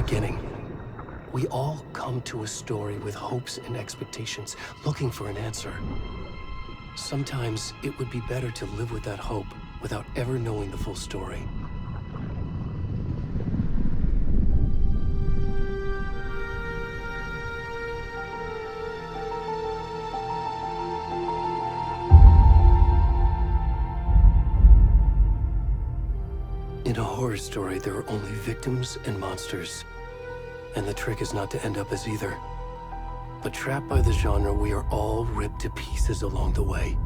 beginning. We all come to a story with hopes and expectations, looking for an answer. Sometimes it would be better to live with that hope without ever knowing the full story. In a horror story, there are only victims and monsters. And the trick is not to end up as either. But trapped by the genre, we are all ripped to pieces along the way.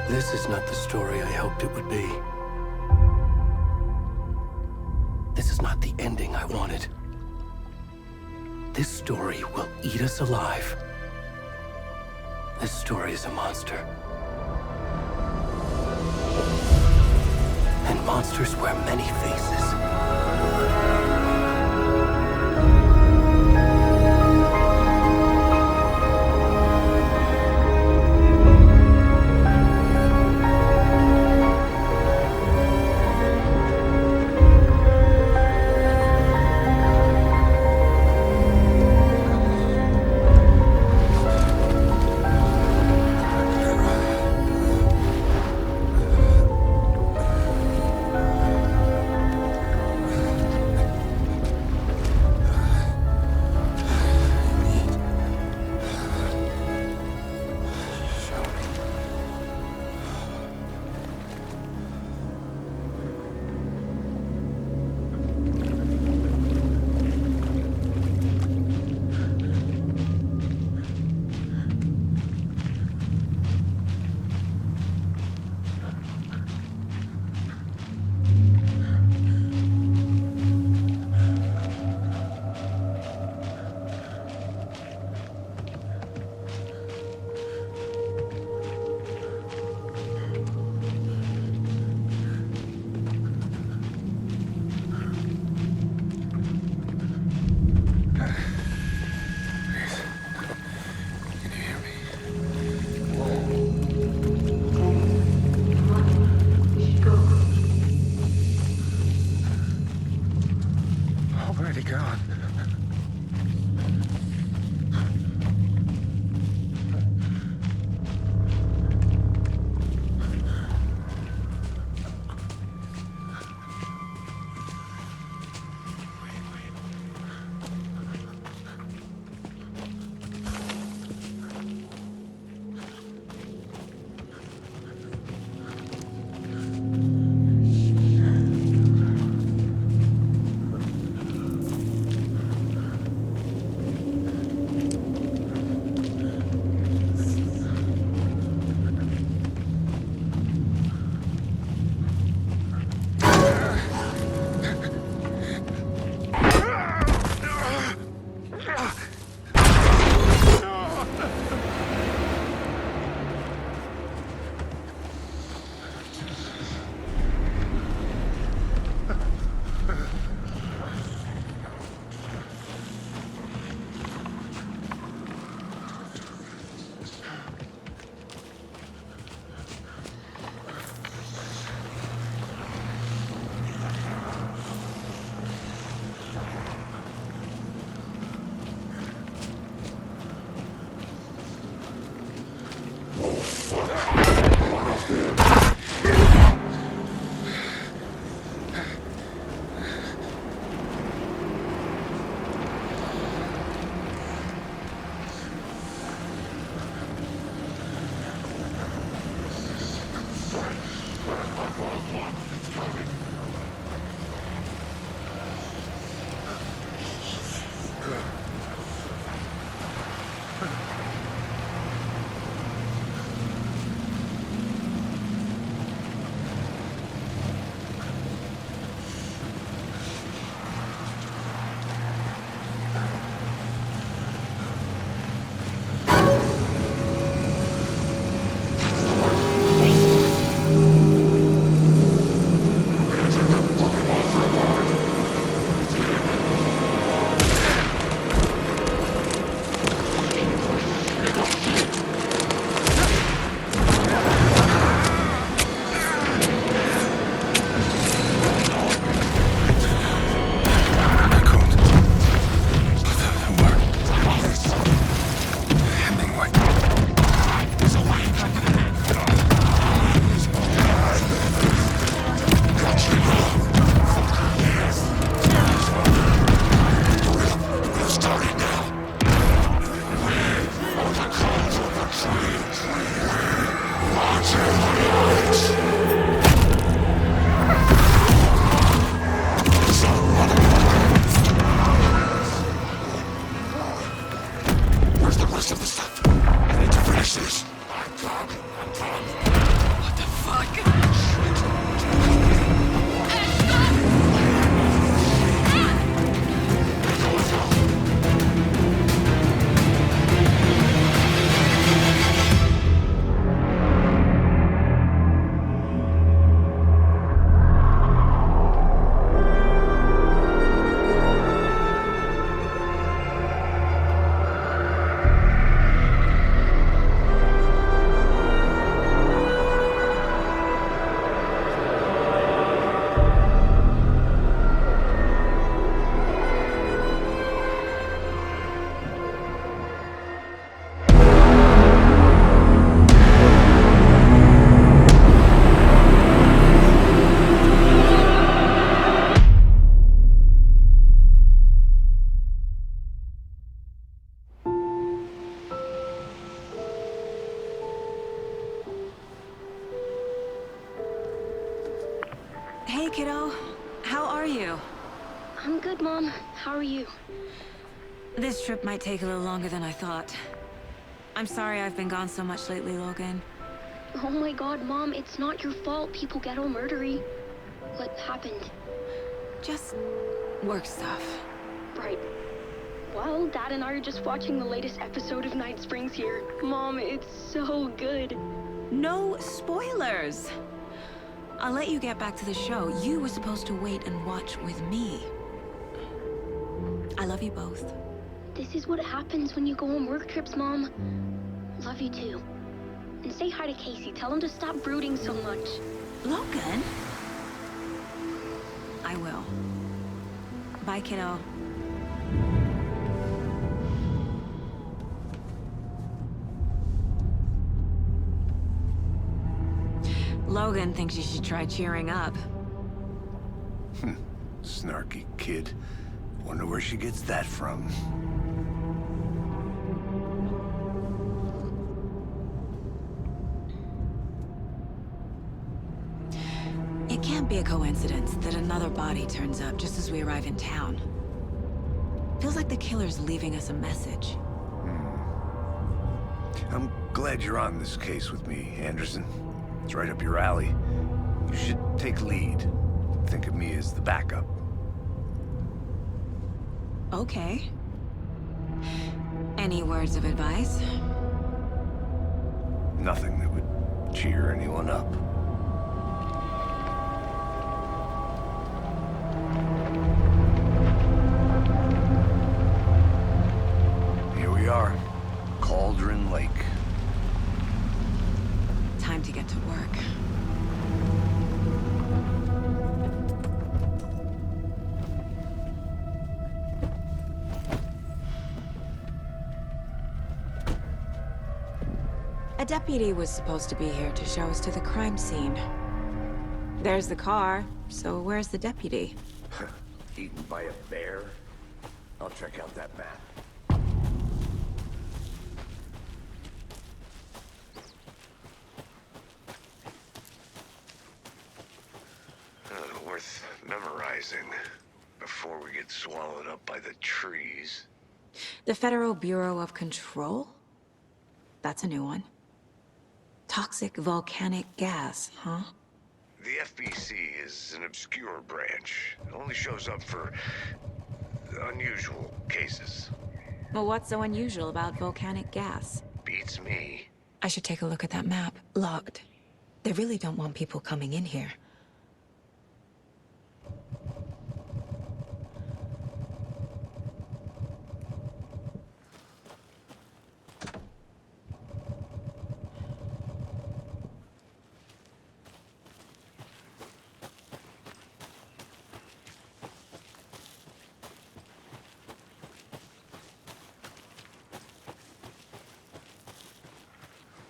This is not the story I hoped it would be. This is not the ending I wanted. This story will eat us alive. This story is a monster. And monsters wear many faces. Hey, kiddo. How are you? I'm good, Mom. How are you? This trip might take a little longer than I thought. I'm sorry I've been gone so much lately, Logan. Oh my god, Mom, it's not your fault people get all murdery. What happened? Just work stuff. Right. Well, Dad and I are just watching the latest episode of Night Springs here. Mom, it's so good. No spoilers! I'll let you get back to the show. You were supposed to wait and watch with me. I love you both. This is what happens when you go on work trips, Mom. Love you too. And say hi to Casey. Tell him to stop brooding so much. Logan? I will. Bye, kiddo. Logan thinks you should try cheering up. Snarky kid. Wonder where she gets that from. It can't be a coincidence that another body turns up just as we arrive in town. Feels like the killer's leaving us a message. I'm glad you're on this case with me, Anderson. It's right up your alley. You should take lead. Think of me as the backup. Okay. Any words of advice? Nothing that would cheer anyone up. Here we are. Cauldron Lake. Time to get to work. A deputy was supposed to be here to show us to the crime scene. There's the car, so where's the deputy? Eaten by a bear? I'll check out that map. Worth memorizing before we get swallowed up by the trees. The Federal Bureau of Control? That's a new one. Toxic volcanic gas, huh? The FBC is an obscure branch. It only shows up for unusual cases. Well, what's so unusual about volcanic gas? Beats me. I should take a look at that map. Locked. They really don't want people coming in here.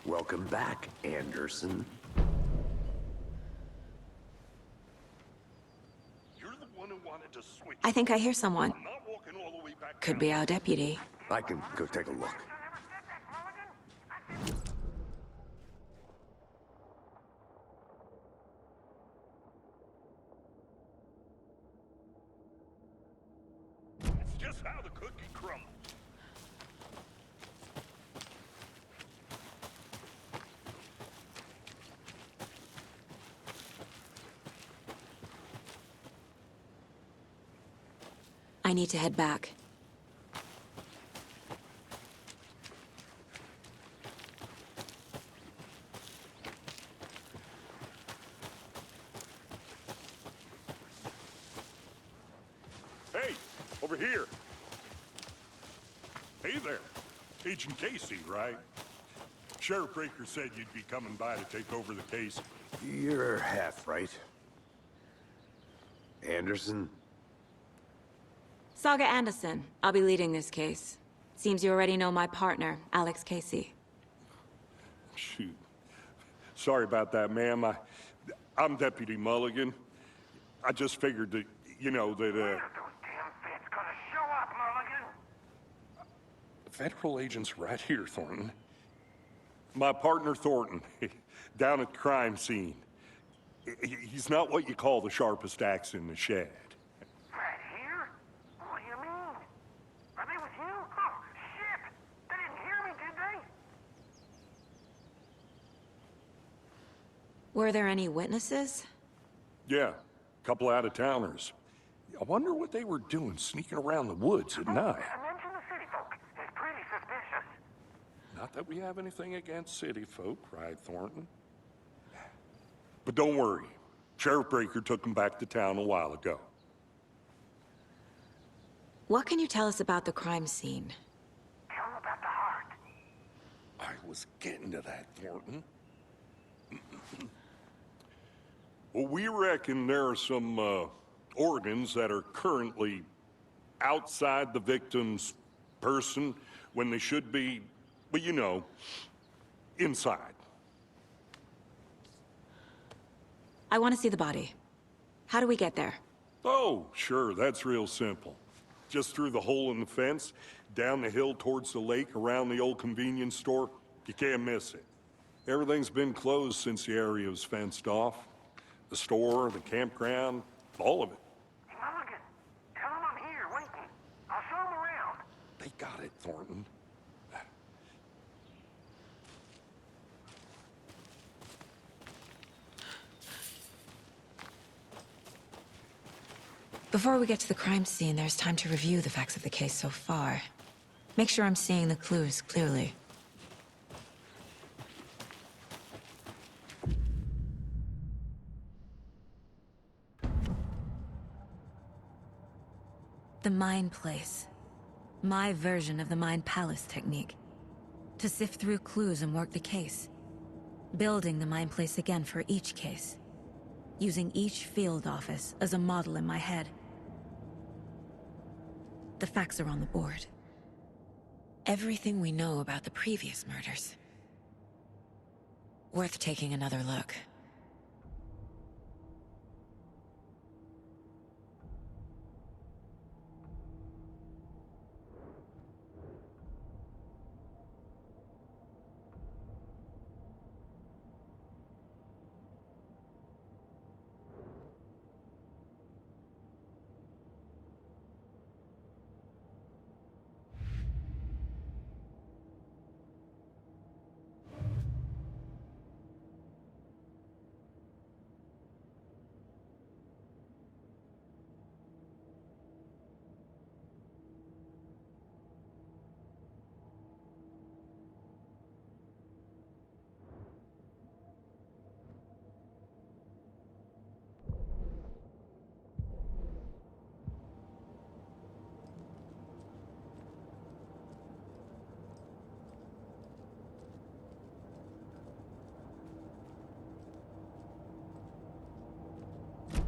Welcome back, Anderson. You're the one who wanted to switch. I think I hear someone. I'm not walking all the way back Could down. be our deputy. I can go take a look. It's just how the cookie crumbles. I need to head back. Hey, over here. Hey there. Agent Casey, right? Sheriff Breaker said you'd be coming by to take over the case. You're half right. Anderson? Saga Anderson. I'll be leading this case. Seems you already know my partner, Alex Casey. Shoot. Sorry about that, ma'am. I'm Deputy Mulligan. I just figured that, you know, that, Those damn feds gonna show up, Mulligan? Federal agent's right here, Thornton. My partner, Thornton, down at the crime scene. He's not what you call the sharpest axe in the shed. Right here? What do you mean? Are they with you? Oh, shit! They didn't hear me, did they? Were there any witnesses? Yeah, a couple out-of-towners. I wonder what they were doing sneaking around the woods at night. Mention the city folk. It's pretty suspicious. Not that we have anything against city folk, cried Thornton. But don't worry. Sheriff Breaker took them back to town a while ago. What can you tell us about the crime scene? Tell them about the heart. I was getting to that, Thornton. Well, we reckon there are some organs that are currently outside the victim's person when they should be, well, you know, inside. I want to see the body. How do we get there? Oh, sure, that's real simple. Just through the hole in the fence, down the hill towards the lake, around the old convenience store. You can't miss it. Everything's been closed since the area was fenced off. The store, the campground, all of it. Hey, Mulligan, tell them I'm here, waiting. I'll show them around. They got it, Thornton. Before we get to the crime scene, there's time to review the facts of the case so far. Make sure I'm seeing the clues clearly. The Mind Place. My version of the Mind Palace technique. To sift through clues and work the case. Building the Mind Place again for each case. Using each field office as a model in my head. The facts are on the board. Everything we know about the previous murders. Worth taking another look.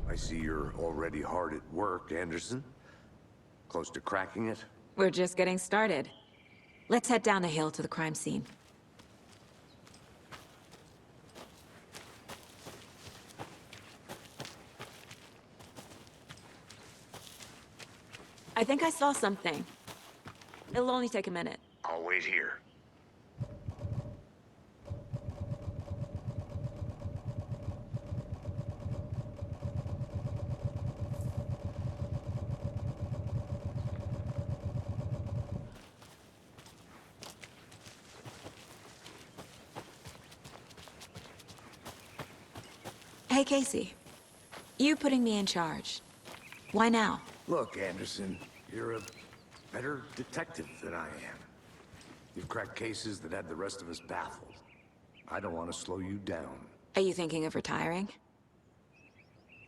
I see you're already hard at work, Anderson. Close to cracking it? We're just getting started. Let's head down the hill to the crime scene. I think I saw something. It'll only take a minute. I'll wait here. Hey, Casey. You putting me in charge. Why now? Look, Anderson, you're a better detective than I am. You've cracked cases that had the rest of us baffled. I don't want to slow you down. Are you thinking of retiring?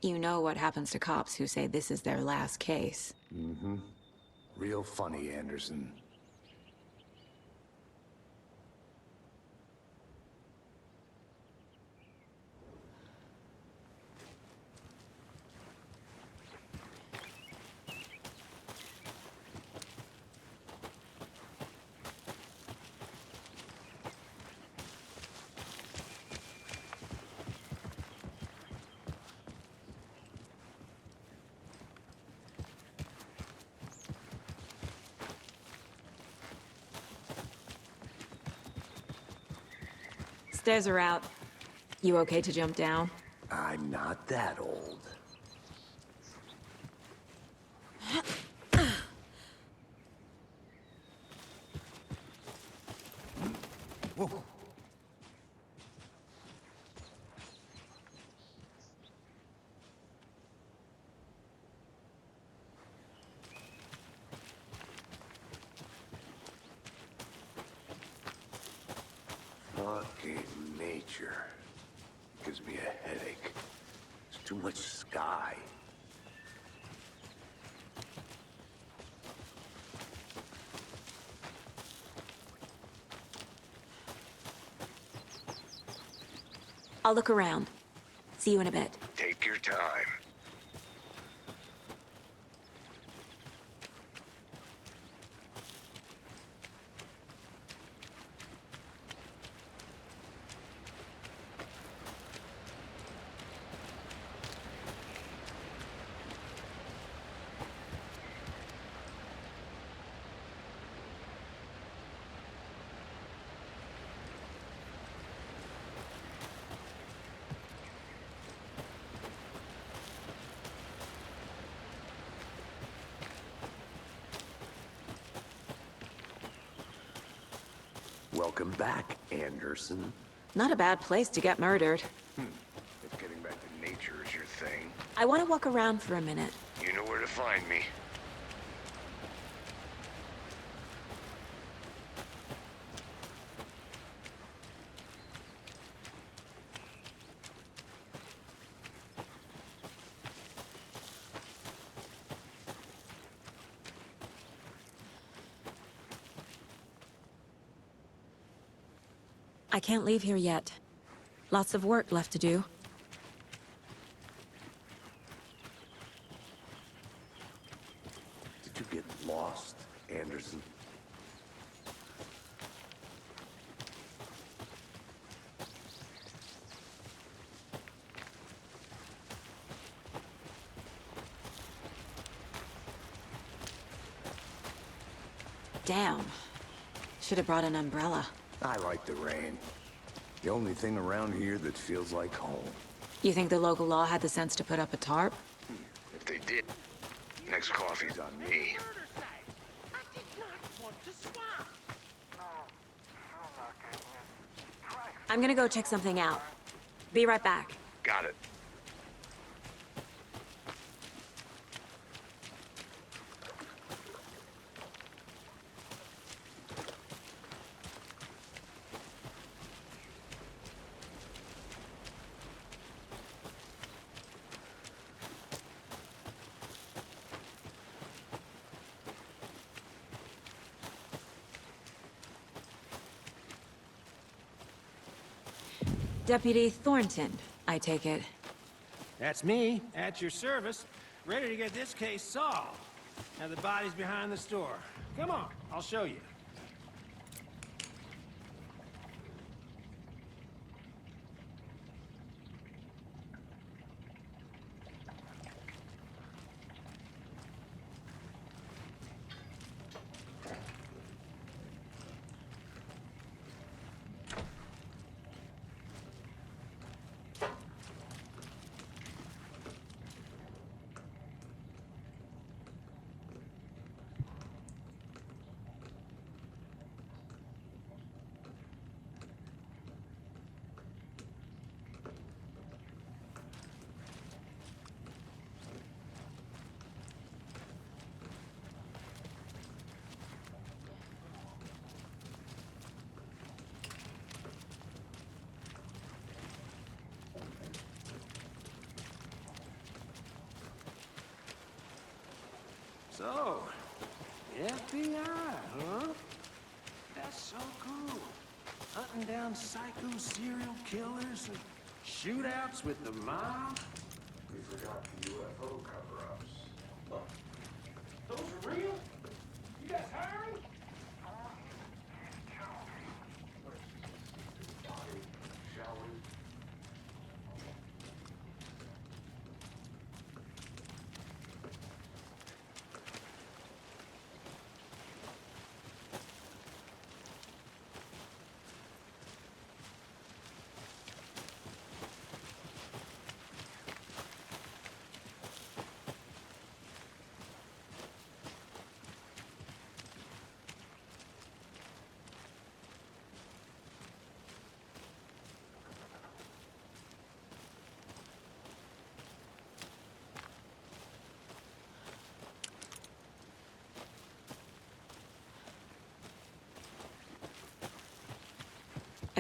You know what happens to cops who say this is their last case. Mm-hmm. Real funny, Anderson. Stairs are out. You okay to jump down? I'm not that old. Whoa. Fucking nature. Gives me a headache. There's too much sky. I'll look around. See you in a bit. Take your time. Welcome back, Anderson. Not a bad place to get murdered. If getting back to nature is your thing, I want to walk around for a minute. you know where to find me. I can't leave here yet. Lots of work left to do. Did you get lost, Anderson? Damn. Should have brought an umbrella. I like the rain. The only thing around here that feels like home. You think the local law had the sense to put up a tarp? If they did, next coffee's on me. I'm gonna go check something out. Be right back. Got it. Deputy Thornton, I take it. That's me, at your service, ready to get this case solved. Now the body's behind the store. Come on, I'll show you. So, FBI, huh? That's so cool. Hunting down psycho serial killers and shootouts with the mob. We forgot the UFO cover-ups. Those are real? You guys hiring? Shall we?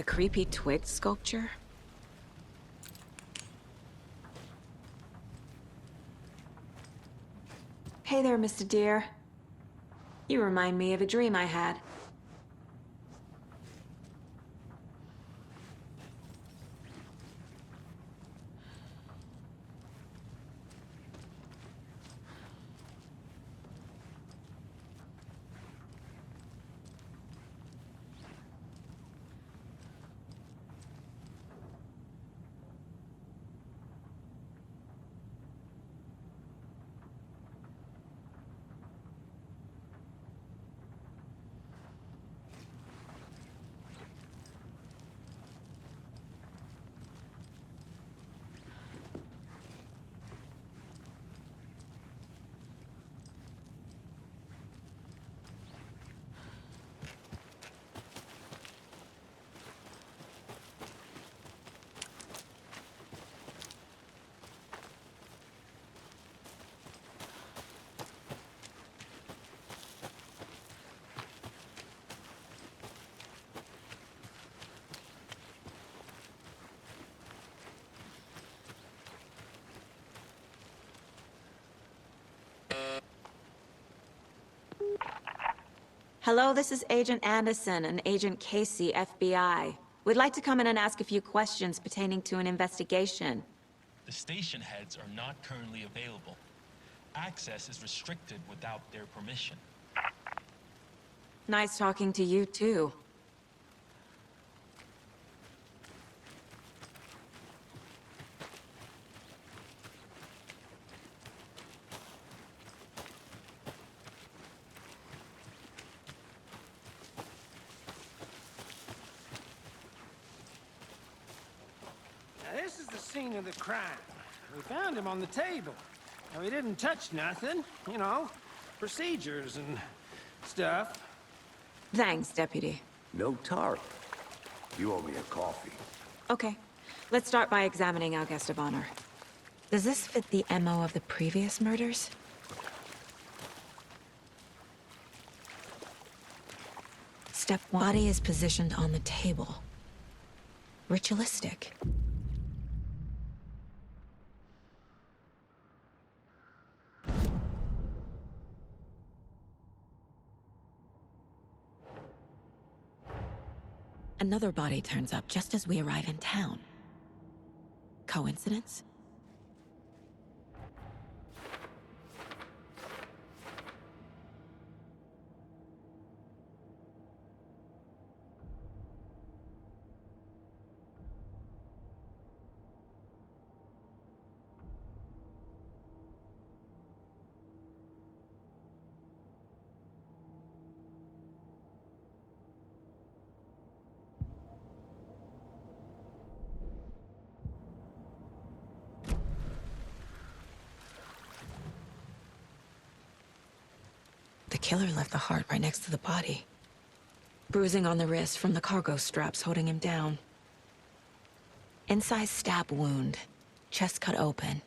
A creepy twig sculpture? Hey there, Mr. Deer. You remind me of a dream I had. Hello, this is Agent Anderson and Agent Casey, FBI. We'd like to come in and ask a few questions pertaining to an investigation. The station heads are not currently available. Access is restricted without their permission. Nice talking to you, too. Now, this is the scene of the crime. We found him on the table. Now, he didn't touch nothing, you know, procedures and stuff. Thanks, Deputy. No tarp. You owe me a coffee. Okay, let's start by examining our guest of honor. Does this fit the MO of the previous murders? Step 1. Body is positioned on the table. Ritualistic. Another body turns up just as we arrive in town. Coincidence? The killer left the heart right next to the body. Bruising on the wrist from the cargo straps holding him down. Incised stab wound. Chest cut open.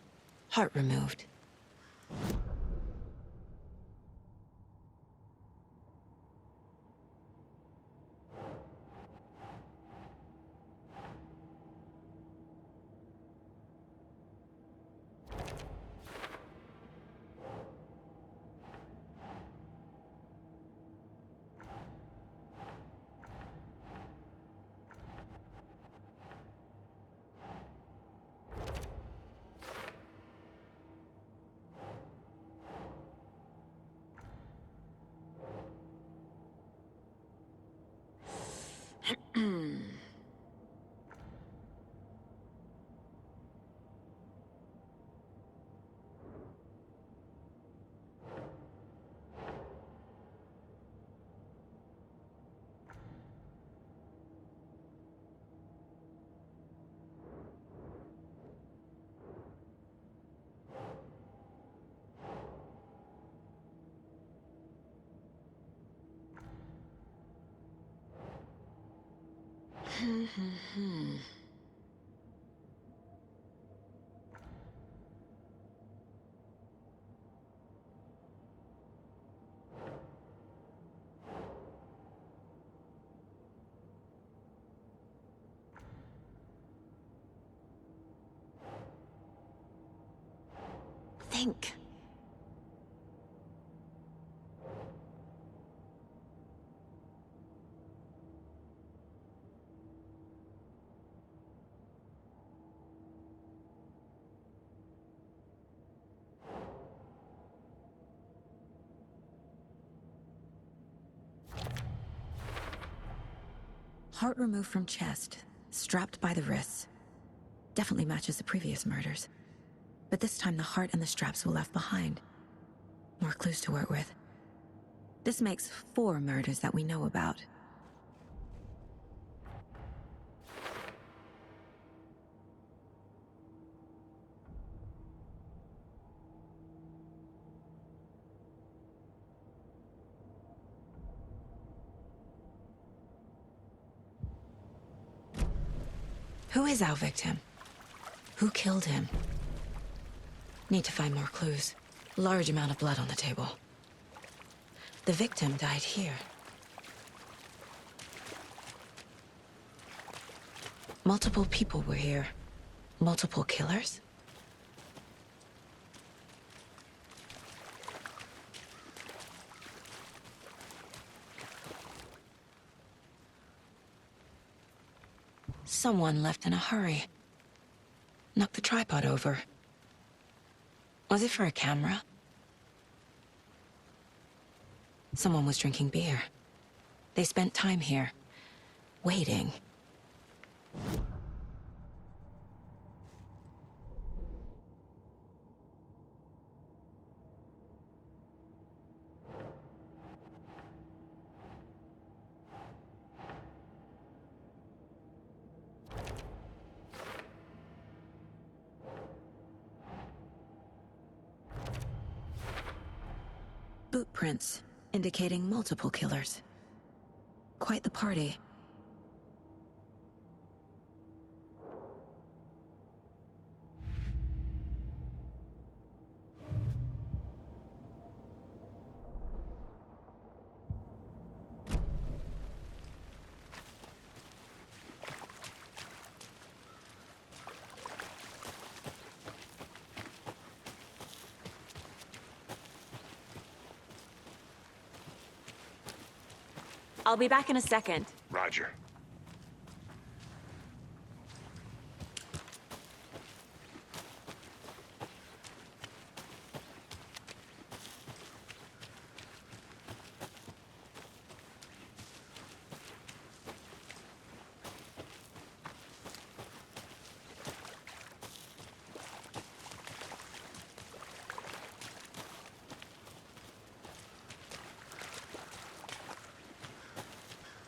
Heart removed. think. Heart removed from chest, strapped by the wrists. Definitely matches the previous murders. But this time the heart and the straps were left behind. More clues to work with. This makes 4 murders that we know about. Who is our victim? Who killed him? Need to find more clues. Large amount of blood on the table. The victim died here. Multiple people were here. Multiple killers? Someone left in a hurry. Knocked the tripod over. Was it for a camera? Someone was drinking beer. They spent time here, waiting. Boot prints, indicating multiple killers. Quite the party. I'll be back in a second. Roger.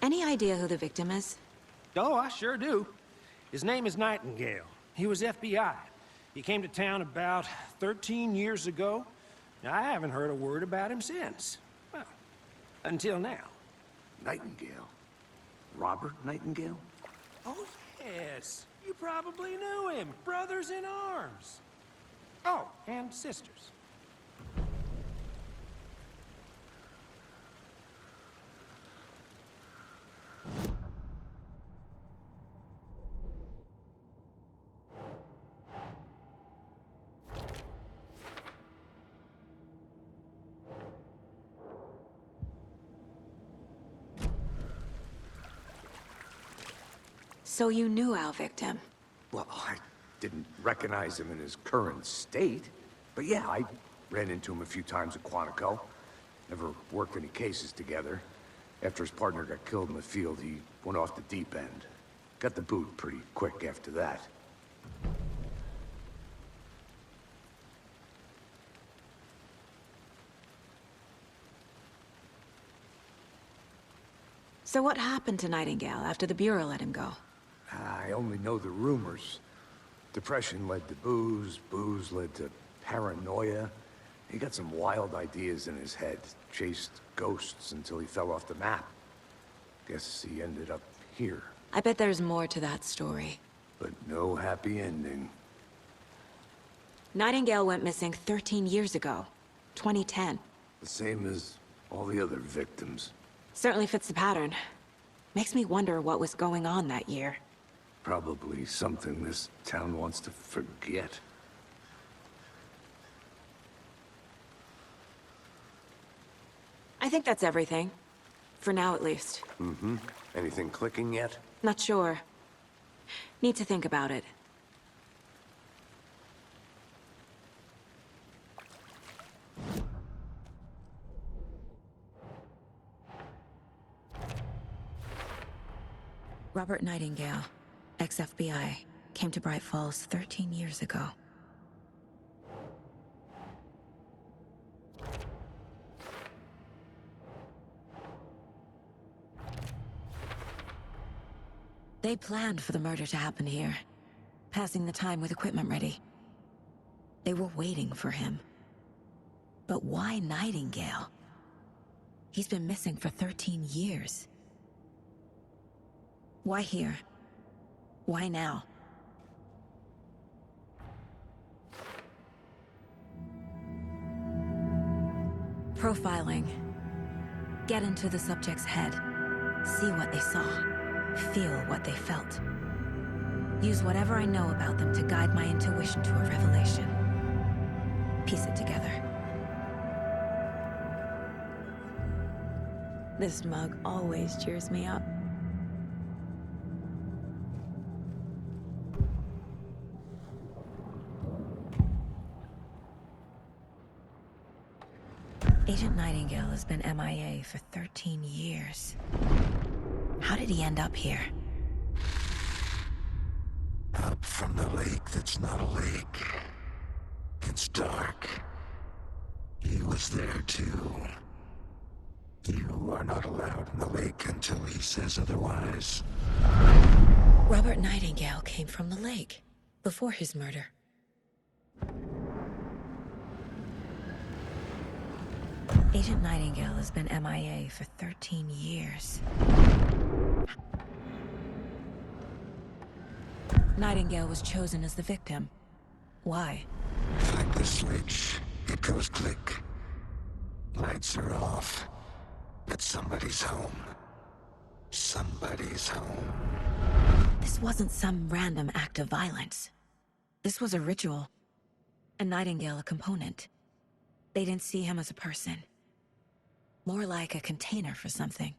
Any idea who the victim is? Oh, I sure do. His name is Nightingale. He was FBI. He came to town about 13 years ago. I haven't heard a word about him since. Well, until now. Nightingale? Robert Nightingale? Oh, yes. You probably knew him. Brothers in arms. Oh, and sisters. So you knew our victim? Well, I didn't recognize him in his current state. But yeah, I ran into him a few times at Quantico. Never worked any cases together. After his partner got killed in the field, he went off the deep end. Got the boot pretty quick after that. So what happened to Nightingale after the Bureau let him go? I only know the rumors. Depression led to booze, booze led to paranoia. He got some wild ideas in his head, chased ghosts until he fell off the map. Guess he ended up here. I bet there's more to that story. But no happy ending. Nightingale went missing 13 years ago. 2010. The same as all the other victims. Certainly fits the pattern. Makes me wonder what was going on that year. Probably something this town wants to forget. I think that's everything. For now, at least. Mm-hmm. Anything clicking yet? Not sure. Need to think about it. Robert Nightingale, ex-FBI, came to Bright Falls 13 years ago. They planned for the murder to happen here, passing the time with equipment ready. They were waiting for him. But why Nightingale? He's been missing for 13 years. Why here? Why now? Profiling. Get into the subject's head. See what they saw. Feel what they felt. Use whatever I know about them to guide my intuition to a revelation. Piece it together. This mug always cheers me up. Agent Nightingale has been MIA for 13 years. How did he end up here? Up from the lake that's not a lake. It's dark. He was there too. You are not allowed in the lake until he says otherwise. Robert Nightingale came from the lake, before his murder. Agent Nightingale has been MIA for 13 years. Nightingale was chosen as the victim. Why? Flick the switch. It goes click. Lights are off. But somebody's home. Somebody's home. This wasn't some random act of violence. This was a ritual. And Nightingale a component. They didn't see him as a person. More like a container for something.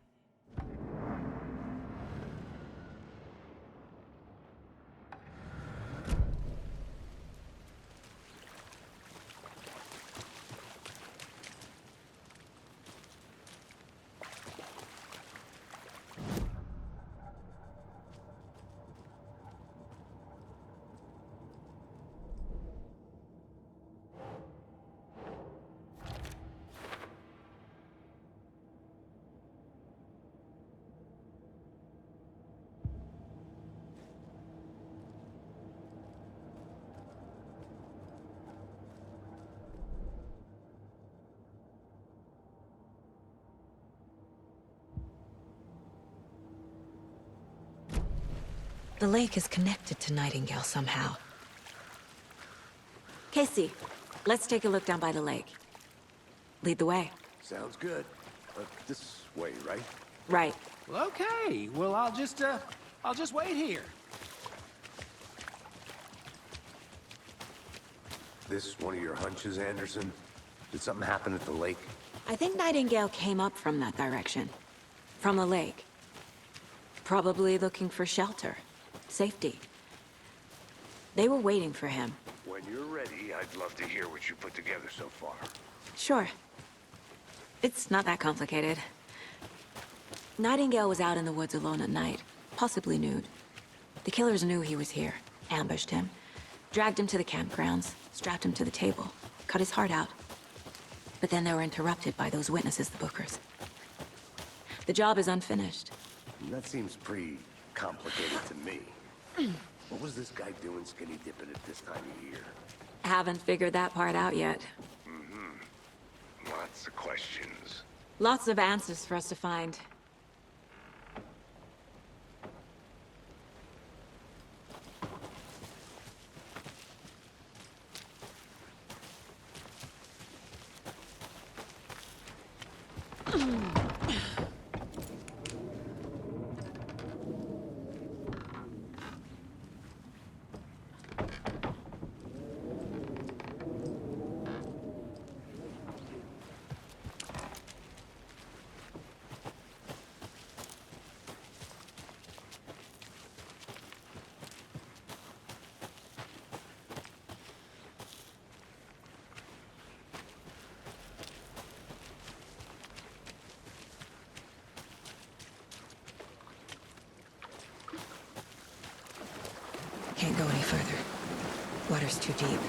The lake is connected to Nightingale somehow. Casey, let's take a look down by the lake. Lead the way. Sounds good. This way, right? Right. Well, okay. Well, I'll just wait here. This one of your hunches, Anderson? Did something happen at the lake? I think Nightingale came up from that direction. From the lake. Probably looking for shelter. Safety. They were waiting for him. When you're ready, I'd love to hear what you put together so far. Sure. It's not that complicated. Nightingale was out in the woods alone at night, possibly nude. The killers knew he was here, ambushed him, dragged him to the campgrounds, strapped him to the table, cut his heart out. But then they were interrupted by those witnesses, the Bookers. The job is unfinished. That seems pretty complicated to me. What was this guy doing skinny dipping at this time of year? Haven't figured that part out yet. Lots of questions. Lots of answers for us to find. water's too deep.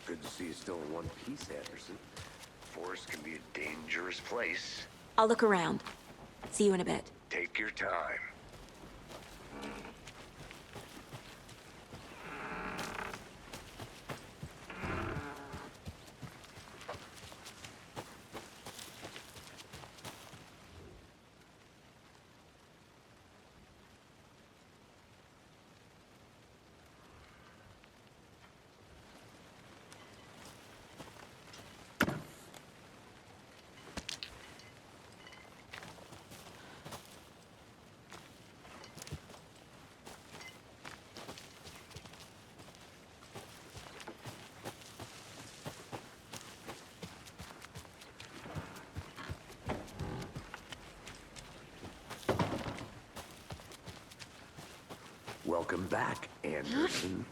Good to see you still in one piece, Anderson. Forest can be a dangerous place. I'll look around. See you in a bit. Take your time. Welcome back, Anderson.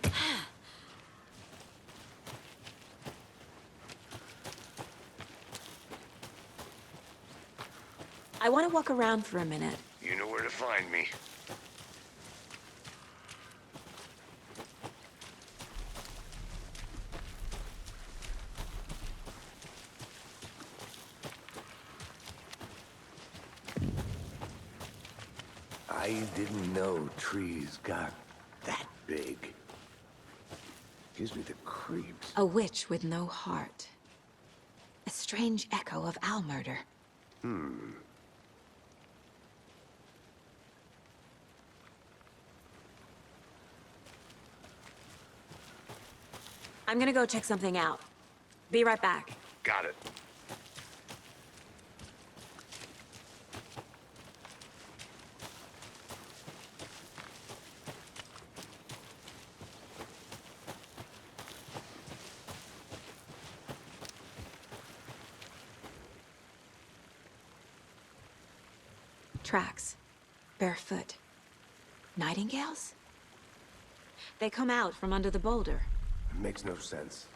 I want to walk around for a minute. You know where to find me. I didn't know trees got that big. Gives me the creeps. A witch with no heart. A strange echo of owl murder. I'm gonna go check something out. Be right back. Got it. Tracks. Barefoot. Nightingales? They come out from under the boulder. Makes no sense.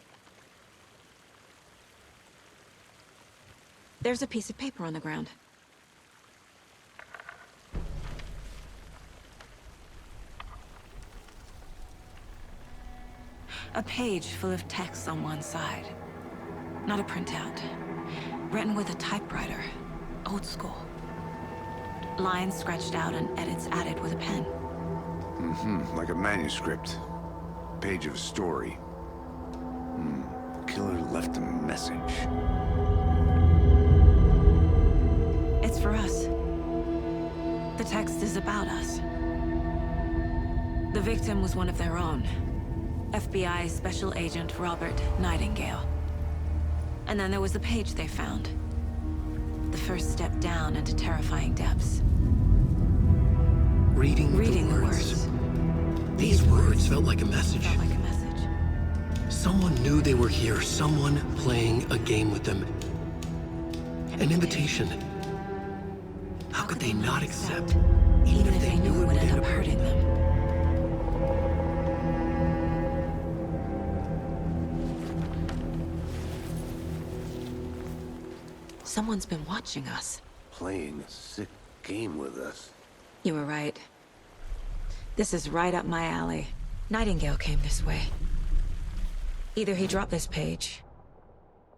There's a piece of paper on the ground. A page full of text on one side. Not a printout. Written with a typewriter. Old school. Lines scratched out and edits added with a pen. Like a manuscript. Page of a story. Killer left a message. It's for us. The text is about us. The victim was one of their own. FBI Special Agent Robert Nightingale. And then there was the page they found. The first step down into terrifying depths. Reading the words. These words felt like a message. Felt like a message. Someone knew they were here, someone playing a game with them. An invitation. How could they not accept, even if they knew it would end up hurting them? Someone's been watching us. Playing a sick game with us. You were right. This is right up my alley. Nightingale came this way. Either he dropped this page,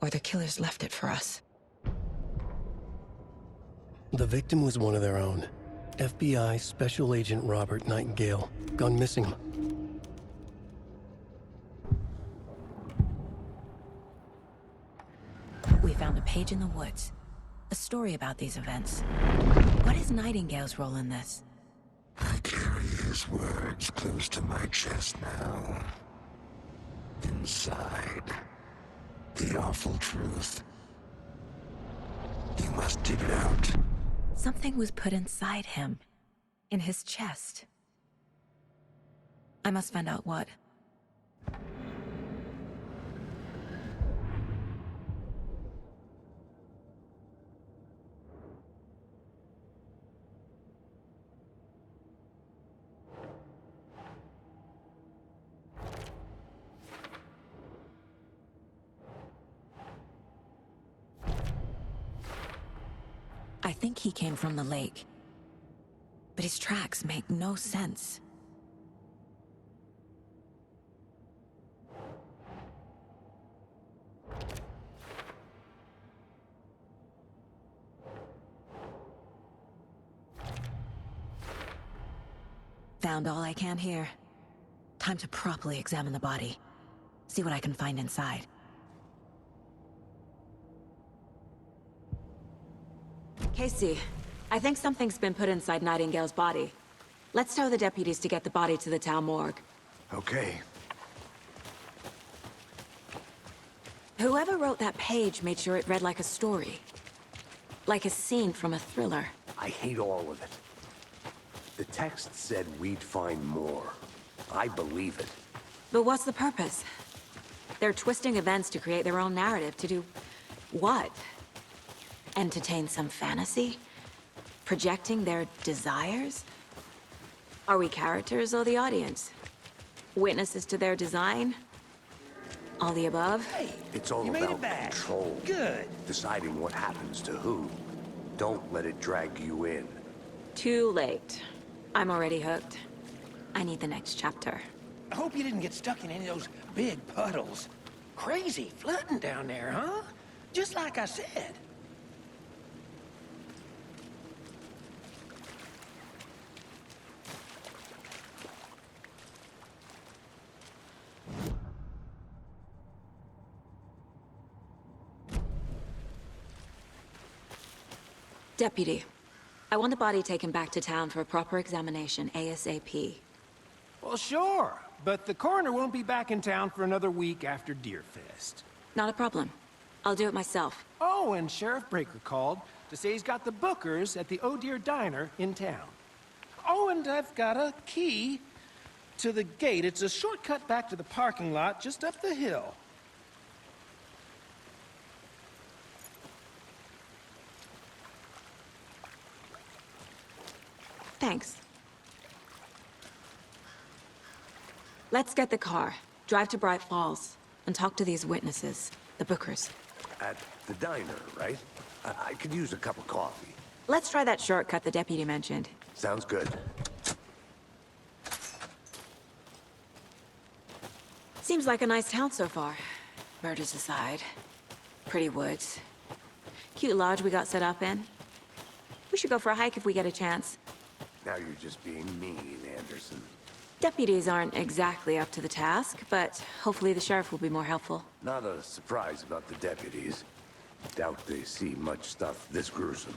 or the killers left it for us. The victim was one of their own. FBI Special Agent Robert Nightingale, gone missing. We found a page in the woods. A story about these events. What is Nightingale's role in this? I carry his words close to my chest now. Inside, the awful truth. You must dig it out. Something was put inside him. In his chest. I must find out what. I think he came from the lake. But his tracks make no sense. Found all I can here. Time to properly examine the body. See what I can find inside. Casey, I think something's been put inside Nightingale's body. Let's tell the deputies to get the body to the town morgue. Okay. Whoever wrote that page made sure it read like a story. Like a scene from a thriller. I hate all of it. The text said we'd find more. I believe it. But what's the purpose? They're twisting events to create their own narrative. To do what? Entertain some fantasy? Projecting their desires? Are we characters or the audience? Witnesses to their design? All the above? Hey, It's all you made it about back. control. Good. Deciding what happens to who. Don't let it drag you in. Too late. I'm already hooked. I need the next chapter. I hope you didn't get stuck in any of those big puddles. Crazy flooding down there, huh? Just like I said. Deputy, I want the body taken back to town for a proper examination, ASAP. Well, sure. But the coroner won't be back in town for another week after Deerfest. Not a problem. I'll do it myself. Oh, and Sheriff Breaker called to say he's got the Bookers at the Oh Dear Diner in town. Oh, and I've got a key to the gate. It's a shortcut back to the parking lot just up the hill. Thanks. Let's get the car, drive to Bright Falls, and talk to these witnesses, the Bookers. At the diner, right? I could use a cup of coffee. Let's try that shortcut the deputy mentioned. Sounds good. Seems like a nice town so far. Murders aside. Pretty woods. Cute lodge we got set up in. We should go for a hike if we get a chance. Now you're just being mean, Anderson. Deputies aren't exactly up to the task, but hopefully the sheriff will be more helpful. Not a surprise about the deputies. Doubt they see much stuff this gruesome.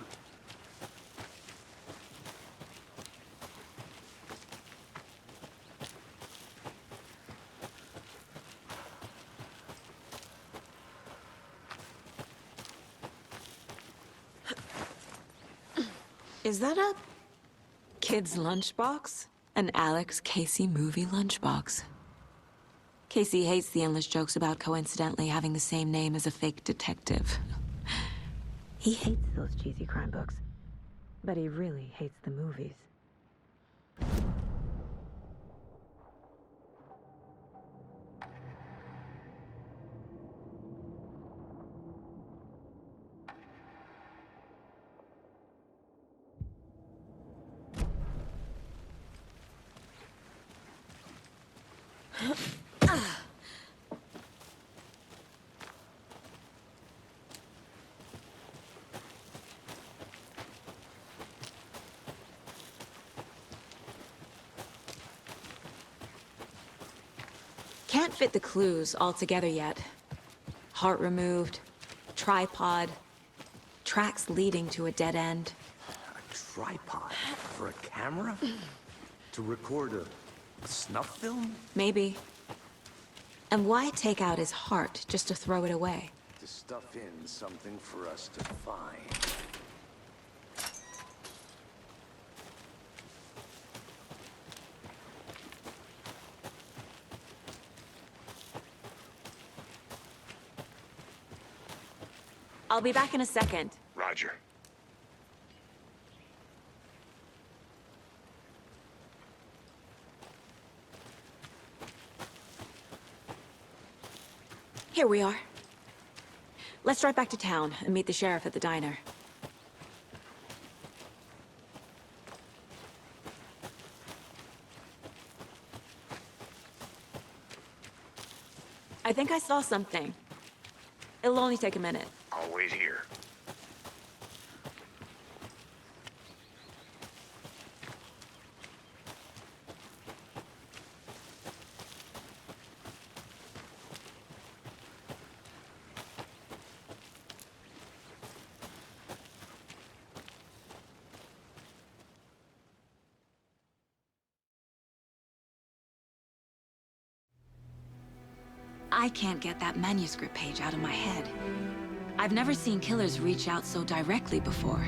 Is that a kid's lunchbox? An Alex Casey movie lunchbox. Casey hates the endless jokes about coincidentally having the same name as a fake detective. He hates those cheesy crime books, but he really hates the movies. Can't fit the clues all together yet. Heart removed, tripod, tracks leading to a dead end. A tripod? For a camera? To record a snuff film? Maybe. And why take out his heart just to throw it away? To stuff in something for us to find. I'll be back in a second. Roger. Here we are. Let's drive back to town and meet the sheriff at the diner. I think I saw something. It'll only take a minute. I'll wait here. I can't get that manuscript page out of my head. I've never seen killers reach out so directly before.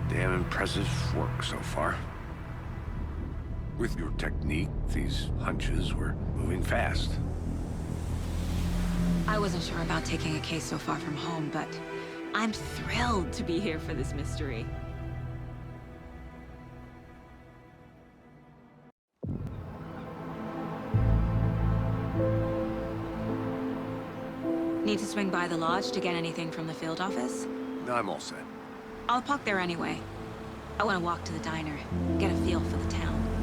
Damn impressive work so far. With your technique, these hunches were moving fast. I wasn't sure about taking a case so far from home, but I'm thrilled to be here for this mystery. Need to swing by the lodge to get anything from the field office? I'm all set. I'll park there anyway. I want to walk to the diner, get a feel for the town.